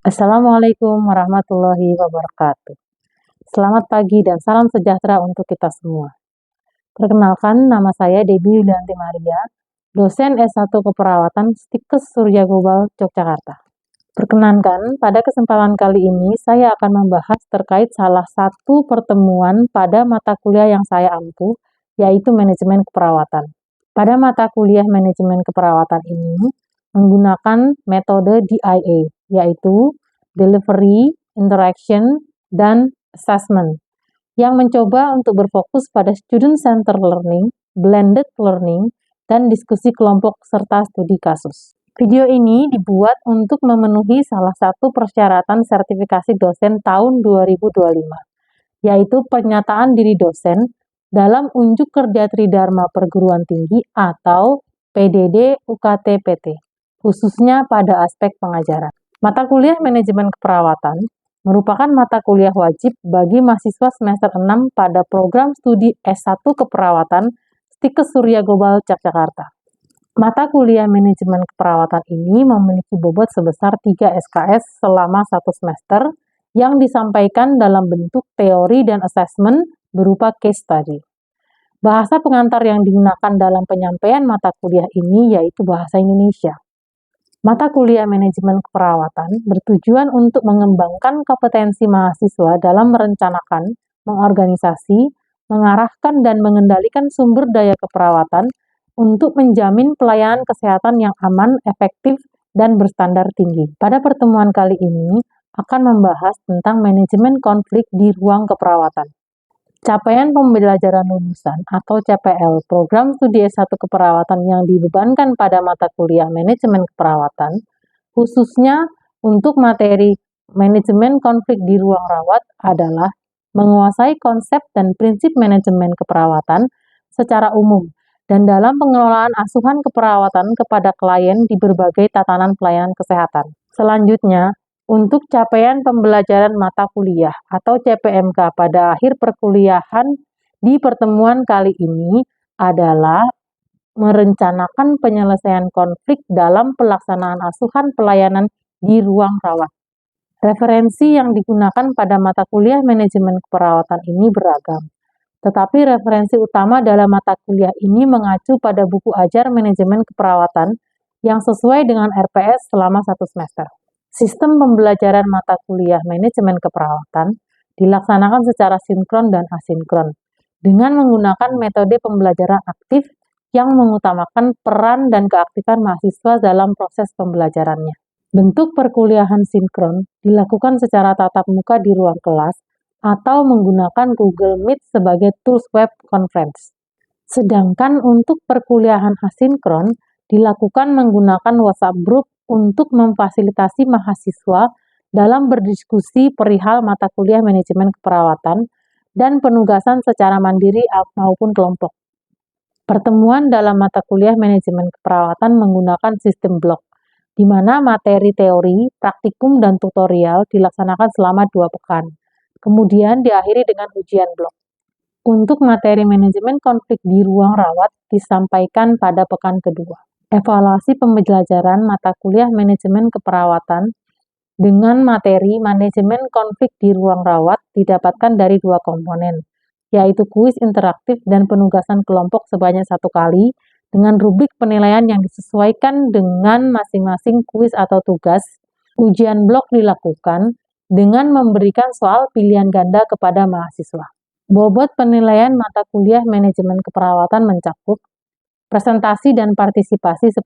Assalamualaikum warahmatullahi wabarakatuh. Selamat pagi dan salam sejahtera untuk kita semua. Perkenalkan, nama saya Debbie Yulianti Maria, dosen S1 Keperawatan Stikes Surya Global, Yogyakarta. Perkenankan, pada kesempatan kali ini saya akan membahas terkait salah satu pertemuan pada mata kuliah yang saya ampuh, yaitu manajemen keperawatan. Pada mata kuliah manajemen keperawatan ini, menggunakan metode DIA, yaitu Delivery, Interaction, dan Assessment, yang mencoba untuk berfokus pada student-centered learning, blended learning, dan diskusi kelompok serta studi kasus. Video ini dibuat untuk memenuhi salah satu persyaratan sertifikasi dosen tahun 2025, yaitu pernyataan diri dosen dalam unjuk kerja Tridharma Perguruan Tinggi atau PDD UKT-PT, khususnya pada aspek pengajaran. Mata kuliah manajemen keperawatan merupakan mata kuliah wajib bagi mahasiswa semester 6 pada program studi S1 Keperawatan Stikes Surya Global Yogyakarta. Mata kuliah manajemen keperawatan ini memiliki bobot sebesar 3 SKS selama 1 semester yang disampaikan dalam bentuk teori dan assessment berupa case study. Bahasa pengantar yang digunakan dalam penyampaian mata kuliah ini yaitu bahasa Indonesia. Mata kuliah manajemen keperawatan bertujuan untuk mengembangkan kompetensi mahasiswa dalam merencanakan, mengorganisasi, mengarahkan, dan mengendalikan sumber daya keperawatan untuk menjamin pelayanan kesehatan yang aman, efektif, dan berstandar tinggi. Pada pertemuan kali ini akan membahas tentang manajemen konflik di ruang keperawatan. Capaian pembelajaran lulusan atau CPL program studi S1 keperawatan yang dibebankan pada mata kuliah manajemen keperawatan, khususnya untuk materi manajemen konflik di ruang rawat adalah menguasai konsep dan prinsip manajemen keperawatan secara umum dan dalam pengelolaan asuhan keperawatan kepada klien di berbagai tatanan pelayanan kesehatan. Selanjutnya, untuk capaian pembelajaran mata kuliah atau CPMK pada akhir perkuliahan di pertemuan kali ini adalah merencanakan penyelesaian konflik dalam pelaksanaan asuhan pelayanan di ruang rawat. Referensi yang digunakan pada mata kuliah manajemen keperawatan ini beragam, tetapi referensi utama dalam mata kuliah ini mengacu pada buku ajar manajemen keperawatan yang sesuai dengan RPS selama 1 semester. Sistem pembelajaran mata kuliah manajemen keperawatan dilaksanakan secara sinkron dan asinkron dengan menggunakan metode pembelajaran aktif yang mengutamakan peran dan keaktifan mahasiswa dalam proses pembelajarannya. Bentuk perkuliahan sinkron dilakukan secara tatap muka di ruang kelas atau menggunakan Google Meet sebagai tools web conference. Sedangkan untuk perkuliahan asinkron dilakukan menggunakan WhatsApp group untuk memfasilitasi mahasiswa dalam berdiskusi perihal mata kuliah manajemen keperawatan dan penugasan secara mandiri maupun kelompok. Pertemuan dalam mata kuliah manajemen keperawatan menggunakan sistem blok, di mana materi teori, praktikum, dan tutorial dilaksanakan selama 2 pekan. Kemudian diakhiri dengan ujian blok. Untuk materi manajemen konflik di ruang rawat disampaikan pada pekan kedua. Evaluasi pembelajaran mata kuliah manajemen keperawatan dengan materi manajemen konflik di ruang rawat didapatkan dari 2 komponen, yaitu kuis interaktif dan penugasan kelompok sebanyak 1 kali dengan rubrik penilaian yang disesuaikan dengan masing-masing kuis atau tugas. Ujian blok dilakukan dengan memberikan soal pilihan ganda kepada mahasiswa. Bobot penilaian mata kuliah manajemen keperawatan mencakup presentasi dan partisipasi 10%,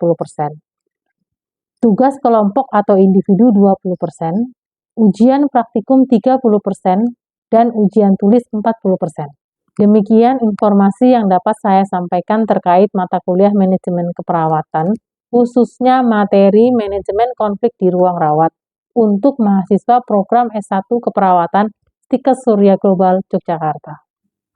tugas kelompok atau individu 20%, ujian praktikum 30%, dan ujian tulis 40%. Demikian informasi yang dapat saya sampaikan terkait mata kuliah manajemen keperawatan, khususnya materi manajemen konflik di ruang rawat untuk mahasiswa program S1 Keperawatan Stikes Surya Global Yogyakarta.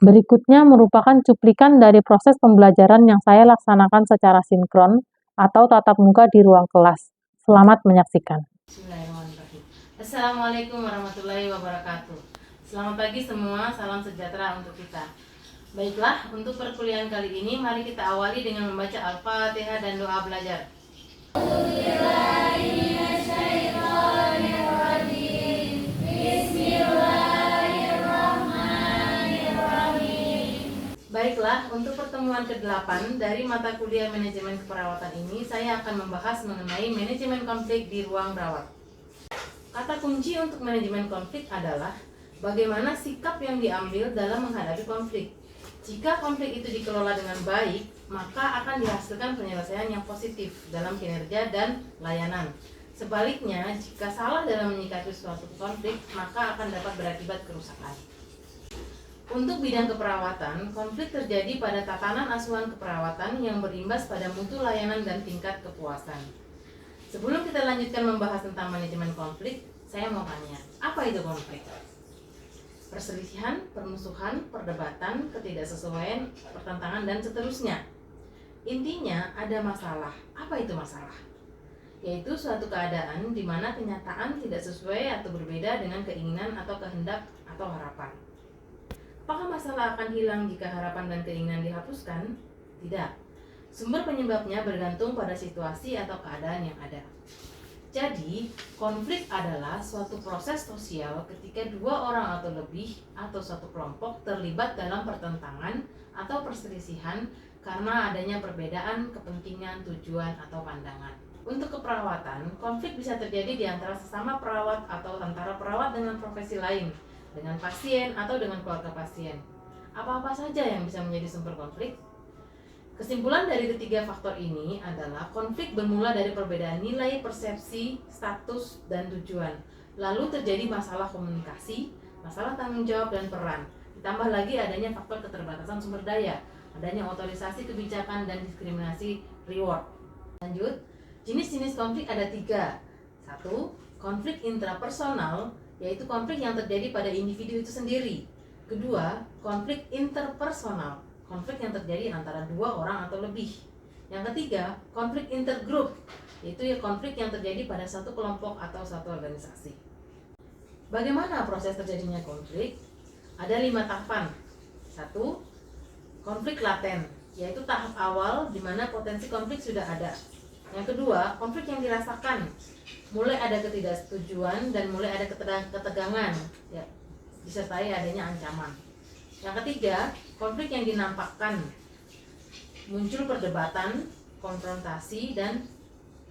Berikutnya merupakan cuplikan dari proses pembelajaran yang saya laksanakan secara sinkron atau tatap muka di ruang kelas. Selamat menyaksikan. Bismillahirrahmanirrahim. Assalamualaikum warahmatullahi wabarakatuh. Selamat pagi semua, salam sejahtera untuk kita. Baiklah, untuk perkuliahan kali ini mari kita awali dengan membaca Al-Fatihah dan doa belajar. Bismillahirrahmanirrahim. Baiklah, untuk pertemuan ke-8 dari mata kuliah manajemen keperawatan ini, saya akan membahas mengenai manajemen konflik di ruang rawat. Kata kunci untuk manajemen konflik adalah bagaimana sikap yang diambil dalam menghadapi konflik. Jika konflik itu dikelola dengan baik, maka akan dihasilkan penyelesaian yang positif dalam kinerja dan layanan. Sebaliknya, jika salah dalam menyikapi suatu konflik, maka akan dapat berakibat kerusakan. Untuk bidang keperawatan, konflik terjadi pada tatanan asuhan keperawatan yang berimbas pada mutu layanan dan tingkat kepuasan. Sebelum kita lanjutkan membahas tentang manajemen konflik, saya mau tanya, apa itu konflik? Perselisihan, permusuhan, perdebatan, ketidaksesuaian, pertentangan, dan seterusnya. Intinya ada masalah. Apa itu masalah? Yaitu suatu keadaan di mana kenyataan tidak sesuai atau berbeda dengan keinginan atau kehendak atau harapan. Apakah masalah akan hilang jika harapan dan keinginan dihapuskan? Tidak. Sumber penyebabnya bergantung pada situasi atau keadaan yang ada. Jadi, konflik adalah suatu proses sosial ketika dua orang atau lebih atau satu kelompok terlibat dalam pertentangan atau perselisihan karena adanya perbedaan kepentingan, tujuan, atau pandangan. Untuk keperawatan, konflik bisa terjadi di antara sesama perawat atau antara perawat dengan profesi lain, dengan pasien atau dengan keluarga pasien. Apa-apa saja yang bisa menjadi sumber konflik? Kesimpulan dari ketiga faktor ini adalah konflik bermula dari perbedaan nilai, persepsi, status, dan tujuan. Lalu terjadi masalah komunikasi, masalah tanggung jawab dan peran. Ditambah lagi adanya faktor keterbatasan sumber daya, adanya otorisasi kebijakan dan diskriminasi reward. Lanjut, jenis-jenis konflik ada 3. 1. Konflik intrapersonal, yaitu konflik yang terjadi pada individu itu sendiri. Kedua, konflik interpersonal, konflik yang terjadi antara 2 orang atau lebih. Yang ketiga, konflik intergroup, yaitu konflik yang terjadi pada satu kelompok atau satu organisasi. Bagaimana proses terjadinya konflik? Ada 5 tahapan. 1. Konflik laten, yaitu tahap awal di mana potensi konflik sudah ada. Yang kedua, konflik yang dirasakan, mulai ada ketidaksetujuan dan mulai ada ketegangan, ya, disertai adanya ancaman. Yang ketiga, konflik yang dinampakkan, muncul perdebatan, konfrontasi, dan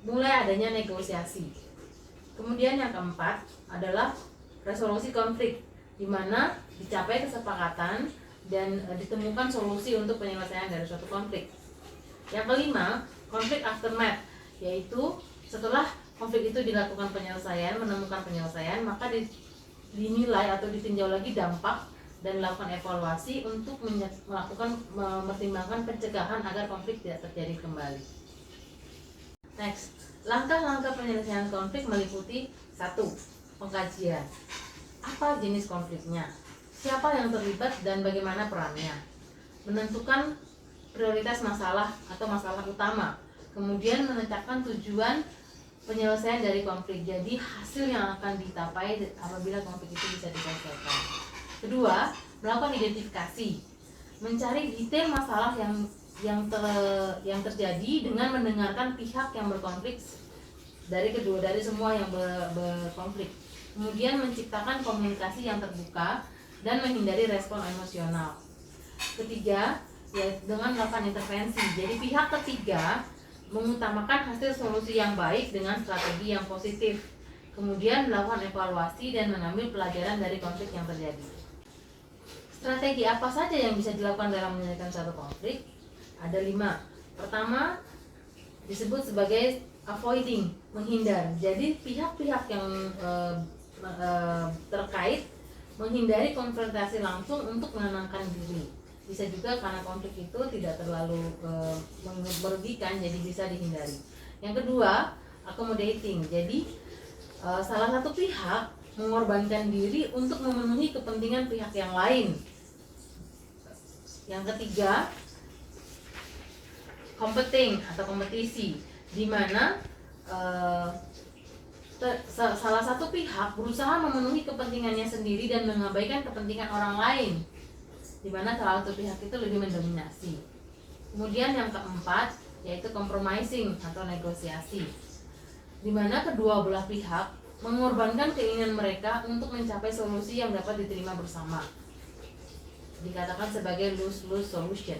mulai adanya negosiasi. Kemudian yang keempat adalah resolusi konflik, di mana dicapai kesepakatan dan ditemukan solusi untuk penyelesaian dari suatu konflik. Yang kelima, konflik aftermath, yaitu setelah konflik itu dilakukan penyelesaian, menemukan penyelesaian, maka dinilai atau ditinjau lagi dampak dan dilakukan evaluasi untuk mempertimbangkan pencegahan agar konflik tidak terjadi kembali. Next, langkah-langkah penyelesaian konflik meliputi 1. Pengkajian. Apa jenis konfliknya? Siapa yang terlibat dan bagaimana perannya? Menentukan prioritas masalah atau masalah utama. Kemudian menetapkan tujuan penyelesaian dari konflik. Jadi hasil yang akan dicapai apabila konflik itu bisa diselesaikan. Kedua, melakukan identifikasi, mencari detail masalah yang terjadi dengan mendengarkan pihak yang berkonflik dari semua yang berkonflik. Kemudian menciptakan komunikasi yang terbuka dan menghindari respon emosional. Ketiga, yaitu dengan melakukan intervensi. Jadi pihak ketiga mengutamakan hasil solusi yang baik dengan strategi yang positif. Kemudian melakukan evaluasi dan mengambil pelajaran dari konflik yang terjadi. Strategi apa saja yang bisa dilakukan dalam menyelesaikan suatu konflik? Ada 5. Pertama, disebut sebagai avoiding, menghindar. Jadi pihak-pihak yang terkait menghindari konfrontasi langsung untuk menenangkan diri. Bisa juga karena konflik itu tidak terlalu merugikan, jadi bisa dihindari. Yang kedua, accommodating. Jadi salah satu pihak mengorbankan diri untuk memenuhi kepentingan pihak yang lain. Yang ketiga, competing atau kompetisi, di mana salah satu pihak berusaha memenuhi kepentingannya sendiri dan mengabaikan kepentingan orang lain, di mana salah satu pihak itu lebih mendominasi. Kemudian yang keempat, yaitu compromising atau negosiasi, di mana kedua belah pihak mengorbankan keinginan mereka untuk mencapai solusi yang dapat diterima bersama. dikatakan sebagai lose-lose solution.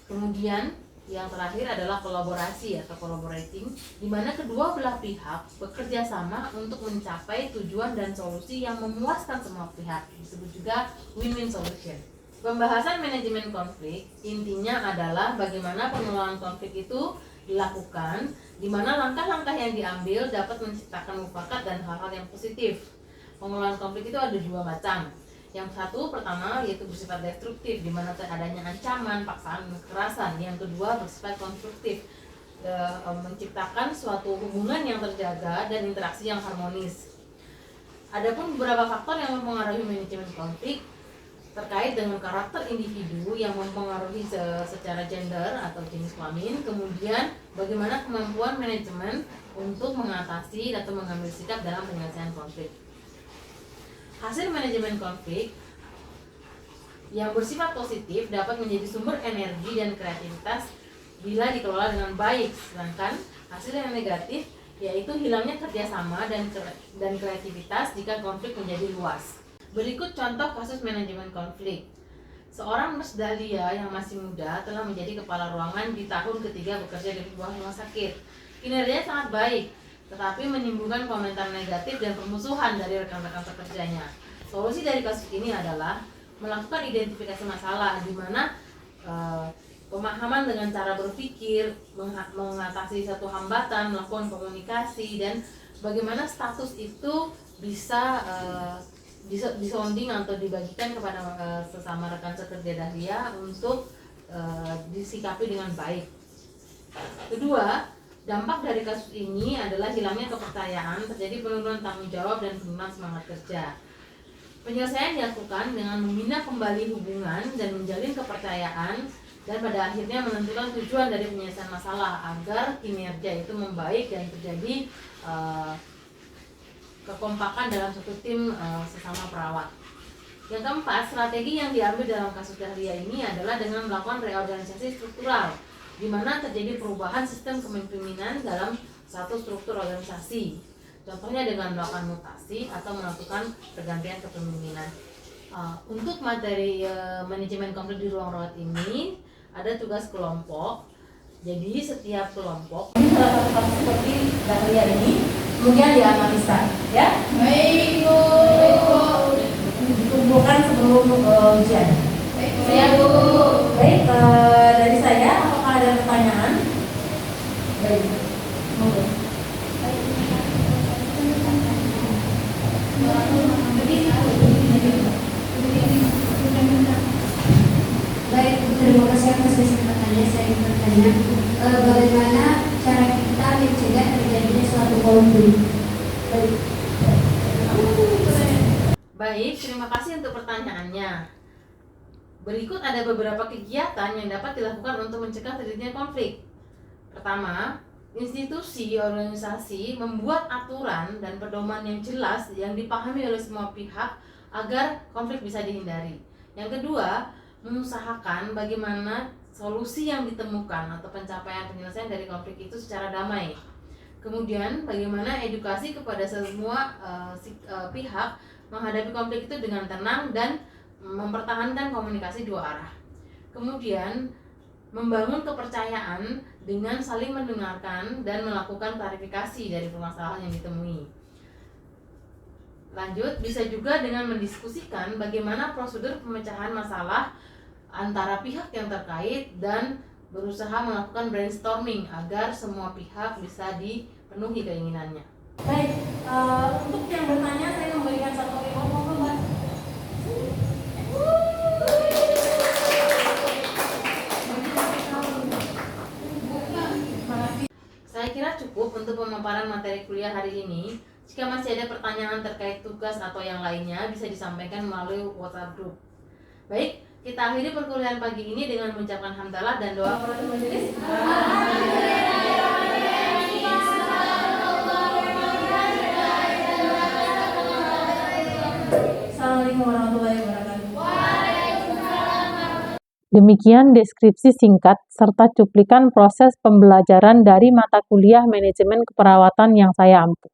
Kemudian yang terakhir adalah kolaborasi atau collaborating, di mana kedua belah pihak bekerja sama untuk mencapai tujuan dan solusi yang memuaskan semua pihak, disebut juga win-win solution. Pembahasan manajemen konflik intinya adalah bagaimana pengelolaan konflik itu dilakukan, di mana langkah-langkah yang diambil dapat menciptakan mufakat dan hal-hal yang positif. Pengelolaan konflik itu ada dua macam. Yang satu pertama yaitu bersifat destruktif, di mana adanya ancaman, paksaan, kekerasan. Yang kedua bersifat konstruktif, menciptakan suatu hubungan yang terjaga dan interaksi yang harmonis. Adapun beberapa faktor yang mempengaruhi manajemen konflik terkait dengan karakter individu yang mempengaruhi secara gender atau jenis kelamin, kemudian bagaimana kemampuan manajemen untuk mengatasi atau mengambil sikap dalam penyelesaian konflik. Hasil manajemen konflik yang bersifat positif dapat menjadi sumber energi dan kreativitas bila dikelola dengan baik, sedangkan hasil yang negatif yaitu hilangnya kerjasama dan kreativitas jika konflik menjadi luas. Berikut contoh kasus manajemen konflik. Seorang nurse Dahlia yang masih muda telah menjadi kepala ruangan di tahun ketiga bekerja di sebuah rumah sakit. Kinerjanya sangat baik, tetapi menimbulkan komentar negatif dan permusuhan dari rekan-rekan sekerjanya. Solusi dari kasus ini adalah melakukan identifikasi masalah, di mana pemahaman dengan cara berpikir, mengatasi satu hambatan, melakukan komunikasi, dan bagaimana status itu bisa disounding atau dibagikan kepada sesama rekan sekerja Dahlia untuk disikapi dengan baik. Kedua, dampak dari kasus ini adalah hilangnya kepercayaan, terjadi penurunan tanggung jawab dan penurunan semangat kerja. Penyelesaian dilakukan dengan membina kembali hubungan dan menjalin kepercayaan, dan pada akhirnya menentukan tujuan dari penyelesaian masalah agar kinerja itu membaik dan terjadi kekompakan dalam satu tim sesama perawat. Yang keempat, strategi yang diambil dalam kasus Dahlia ini adalah dengan melakukan reorganisasi struktural, di mana terjadi perubahan sistem kepemimpinan dalam satu struktur organisasi. Contohnya dengan melakukan mutasi atau melakukan pergantian kepemimpinan. Untuk materi manajemen konflik di ruang rawat ini ada tugas kelompok. Jadi setiap kelompok ini salah satu kasus seperti Dahlia ini kemudian dianalisa, ya? Baik, Bu. Dikumpulkan sebelum ujian. Baik, Bu. Baik, dari saya, apakah ada pertanyaan? Baik. Monggo. Baik, terima kasih atas kesempatannya. Saya ingin bertanya, bagaimana cara kita mencegah terjadinya suatu konflik? Baik, terima kasih untuk pertanyaannya. Berikut ada beberapa kegiatan yang dapat dilakukan untuk mencegah terjadinya konflik. Pertama, institusi organisasi membuat aturan dan pedoman yang jelas yang dipahami oleh semua pihak agar konflik bisa dihindari. Yang kedua, mengusahakan bagaimana solusi yang ditemukan atau pencapaian penyelesaian dari konflik itu secara damai. Kemudian bagaimana edukasi kepada semua pihak menghadapi konflik itu dengan tenang dan mempertahankan komunikasi dua arah. Kemudian membangun kepercayaan dengan saling mendengarkan dan melakukan klarifikasi dari permasalahan yang ditemui. Lanjut, bisa juga dengan mendiskusikan bagaimana prosedur pemecahan masalah antara pihak yang terkait dan berusaha melakukan brainstorming agar semua pihak bisa dipenuhi keinginannya. Baik, untuk yang bertanya saya memberikan satu reward, Mbak. Saya kira cukup untuk pemaparan materi kuliah hari ini. Jika masih ada pertanyaan terkait tugas atau yang lainnya, bisa disampaikan melalui WhatsApp group. Baik, kita akhiri perkuliahan pagi ini dengan mengucapkan hamdalah dan doa penutup majelis. Assalamualaikum warahmatullahi wabarakatuh. Demikian deskripsi singkat serta cuplikan proses pembelajaran dari mata kuliah manajemen keperawatan yang saya ampu.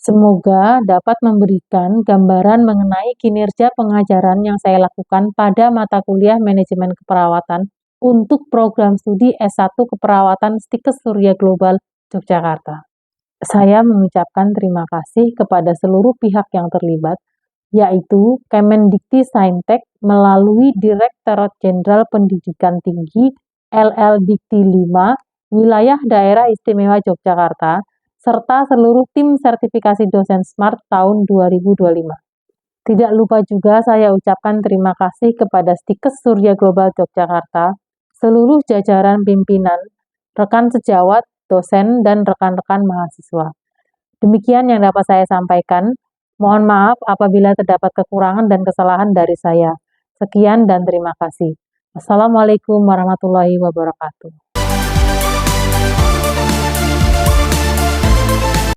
Semoga dapat memberikan gambaran mengenai kinerja pengajaran yang saya lakukan pada mata kuliah Manajemen Keperawatan untuk program studi S1 Keperawatan Stikes Surya Global Yogyakarta. Saya mengucapkan terima kasih kepada seluruh pihak yang terlibat, yaitu Kemendikti-Saintek melalui Direktorat Jenderal Pendidikan Tinggi LL Dikti 5 Wilayah Daerah Istimewa Yogyakarta, serta seluruh tim sertifikasi dosen SMART tahun 2025. Tidak lupa juga saya ucapkan terima kasih kepada Stikes Surya Global Yogyakarta, seluruh jajaran pimpinan, rekan sejawat, dosen, dan rekan-rekan mahasiswa. Demikian yang dapat saya sampaikan. Mohon maaf apabila terdapat kekurangan dan kesalahan dari saya. Sekian dan terima kasih. Assalamualaikum warahmatullahi wabarakatuh.